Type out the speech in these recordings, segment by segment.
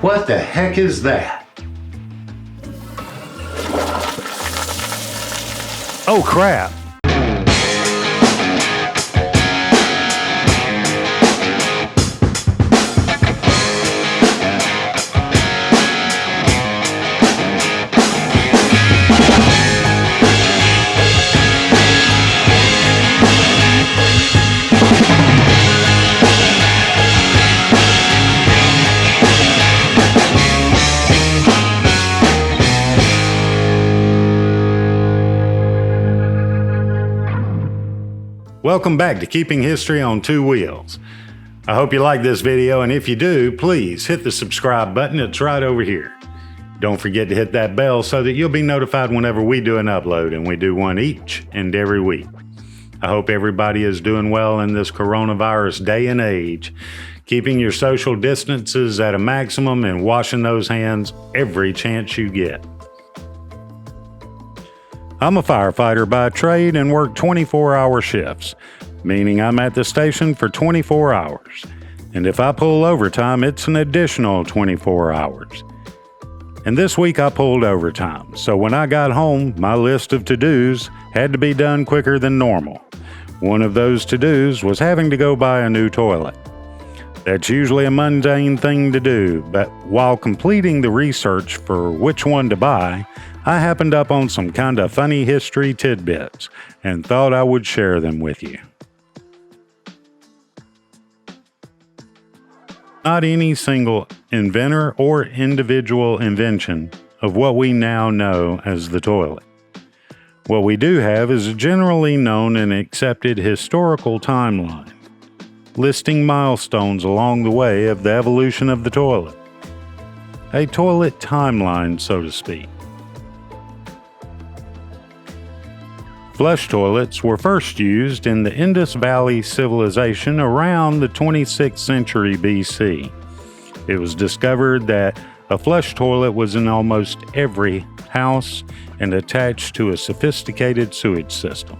What the heck is that? Oh crap! Welcome back to Keeping History on Two Wheels. I hope you like this video, and if you do, please hit the subscribe button. It's right over here. Don't forget to hit that bell so that you'll be notified whenever we do an upload, and we do one each and every week. I hope everybody is doing well in this coronavirus day and age, keeping your social distances at a maximum and washing those hands every chance you get. I'm a firefighter by trade and work 24-hour shifts, meaning I'm at the station for 24 hours. And if I pull overtime, it's an additional 24 hours. And this week I pulled overtime, so when I got home, my list of to-dos had to be done quicker than normal. One of those to-dos was having to go buy a new toilet. That's usually a mundane thing to do, but while completing the research for which one to buy, I happened up on some kinda funny history tidbits and thought I would share them with you. Not any single inventor or individual invention of what we now know as the toilet. What we do have is a generally known and accepted historical timeline, listing milestones along the way of the evolution of the toilet. A toilet timeline, so to speak. Flush toilets were first used in the Indus Valley civilization around the 26th century BC. It was discovered that a flush toilet was in almost every house and attached to a sophisticated sewage system.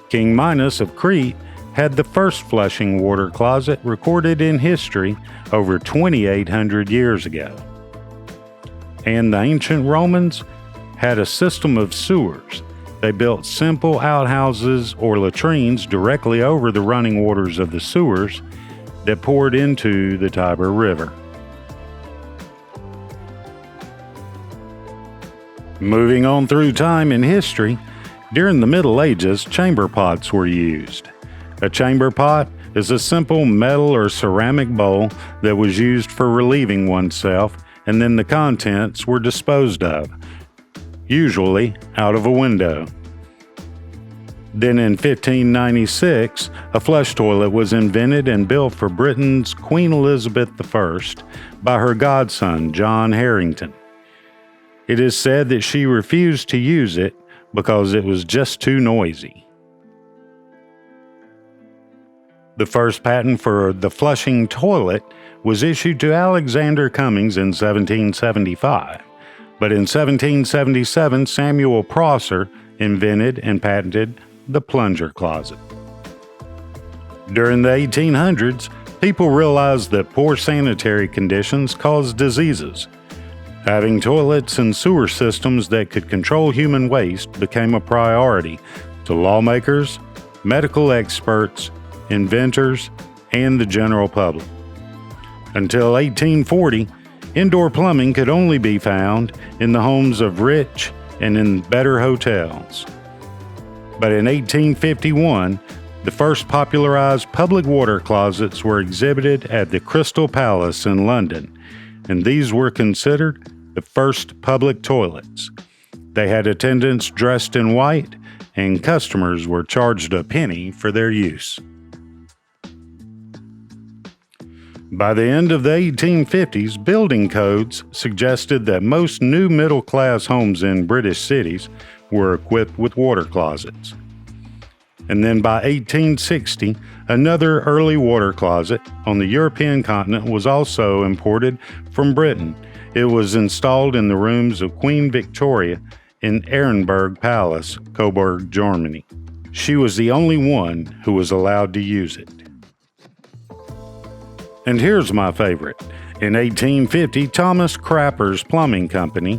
King Minos of Crete had the first flushing water closet recorded in history over 2,800 years ago. And the ancient Romans had a system of sewers. They built simple outhouses or latrines directly over the running waters of the sewers that poured into the Tiber River. Moving on through time in history, during the Middle Ages, chamber pots were used. A chamber pot is a simple metal or ceramic bowl that was used for relieving oneself, and then the contents were disposed of, usually out of a window. Then in 1596, a flush toilet was invented and built for Britain's Queen Elizabeth I by her godson, John Harrington. It is said that she refused to use it because it was just too noisy. The first patent for the flushing toilet was issued to Alexander Cummings in 1775. But in 1777, Samuel Prosser invented and patented the plunger closet. During the 1800s, people realized that poor sanitary conditions caused diseases. Having toilets and sewer systems that could control human waste became a priority to lawmakers, medical experts, inventors, and the general public. Until 1840, indoor plumbing could only be found in the homes of rich and in better hotels. But in 1851, the first popularized public water closets were exhibited at the Crystal Palace in London, and these were considered the first public toilets. They had attendants dressed in white, and customers were charged a penny for their use. By the end of the 1850s, building codes suggested that most new middle-class homes in British cities were equipped with water closets. And then by 1860, another early water closet on the European continent was also imported from Britain. It was installed in the rooms of Queen Victoria in Ehrenberg Palace, Coburg, Germany. She was the only one who was allowed to use it. And here's my favorite. In 1850, Thomas Crapper's Plumbing Company,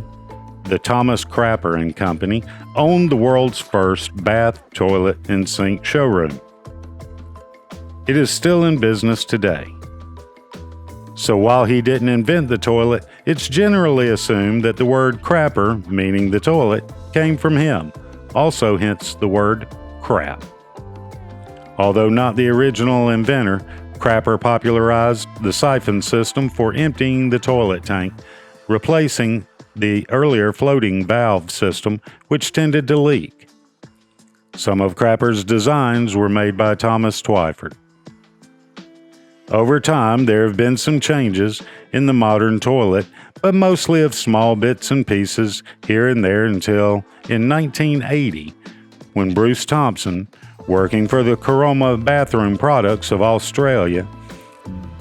the Thomas Crapper and Company, owned the world's first bath, toilet, and sink showroom. It is still in business today. So while he didn't invent the toilet, it's generally assumed that the word crapper, meaning the toilet, came from him, also hence the word crap. Although not the original inventor, Crapper popularized the siphon system for emptying the toilet tank, replacing the earlier floating valve system, which tended to leak. Some of Crapper's designs were made by Thomas Twyford. Over time, there have been some changes in the modern toilet, but mostly of small bits and pieces here and there until in 1980, when Bruce Thompson, working for the Coroma Bathroom Products of Australia,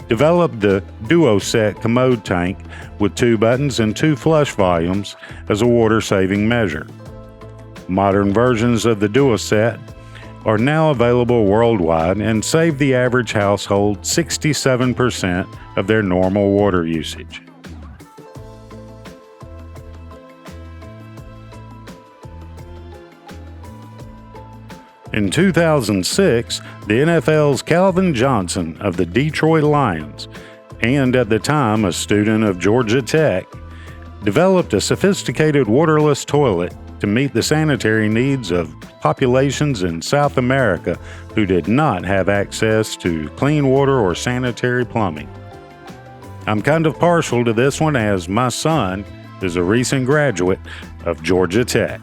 developed the Duo-Set commode tank with 2 buttons and 2 flush volumes as a water-saving measure. Modern versions of the Duo-Set are now available worldwide and save the average household 67% of their normal water usage. In 2006, the NFL's Calvin Johnson of the Detroit Lions, and at the time a student of Georgia Tech, developed a sophisticated waterless toilet to meet the sanitary needs of populations in South America who did not have access to clean water or sanitary plumbing. I'm kind of partial to this one as my son is a recent graduate of Georgia Tech.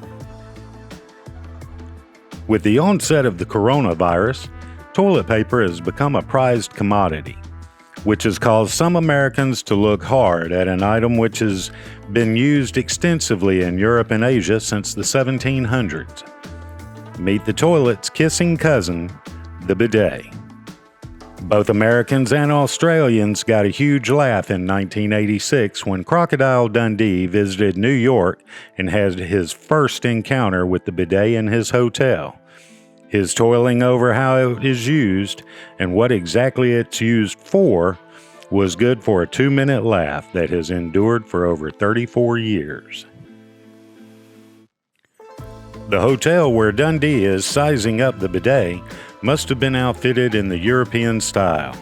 With the onset of the coronavirus, toilet paper has become a prized commodity, which has caused some Americans to look hard at an item which has been used extensively in Europe and Asia since the 1700s. Meet the toilet's kissing cousin, the bidet. Both Americans and Australians got a huge laugh in 1986 when Crocodile Dundee visited New York and had his first encounter with the bidet in his hotel. His toiling over how it is used and what exactly it's used for was good for a 2-minute laugh that has endured for over 34 years. The hotel where Dundee is sizing up the bidet must have been outfitted in the European style.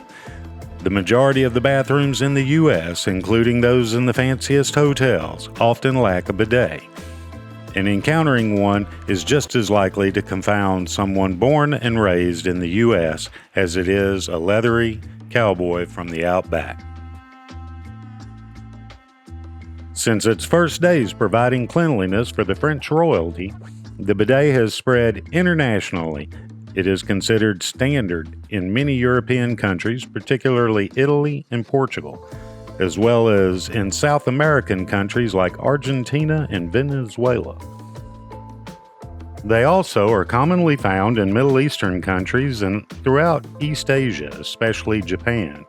The majority of the bathrooms in the U.S., including those in the fanciest hotels, often lack a bidet, and encountering one is just as likely to confound someone born and raised in the U.S. as it is a leathery cowboy from the outback. Since its first days providing cleanliness for the French royalty, the bidet has spread internationally. It is considered standard in many European countries, particularly Italy and Portugal, as well as in South American countries like Argentina and Venezuela. They also are commonly found in Middle Eastern countries and throughout East Asia, especially Japan.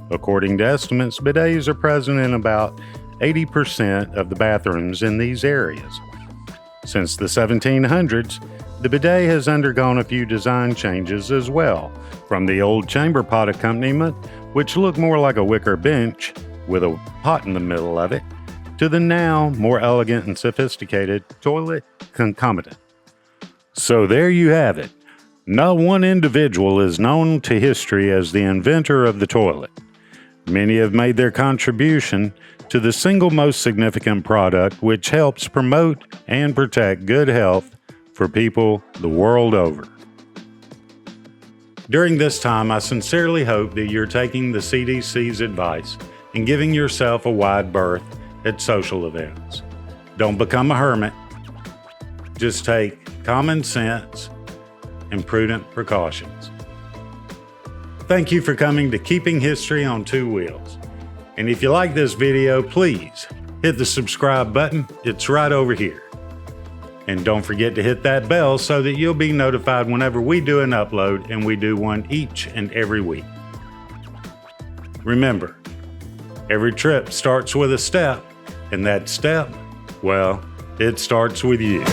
According to estimates, bidets are present in about 80% of the bathrooms in these areas. Since the 1700s, the bidet has undergone a few design changes as well, from the old chamber pot accompaniment, which looked more like a wicker bench with a pot in the middle of it, to the now more elegant and sophisticated toilet concomitant. So there you have it. Not one individual is known to history as the inventor of the toilet. Many have made their contribution to the single most significant product which helps promote and protect good health for people the world over. During this time, I sincerely hope that you're taking the CDC's advice and giving yourself a wide berth at social events. Don't become a hermit. Just take common sense and prudent precautions. Thank you for coming to Keeping History on Two Wheels. And if you like this video, please hit the subscribe button. It's right over here. And don't forget to hit that bell so that you'll be notified whenever we do an upload, and we do one each and every week. Remember, every trip starts with a step, and that step, well, it starts with you.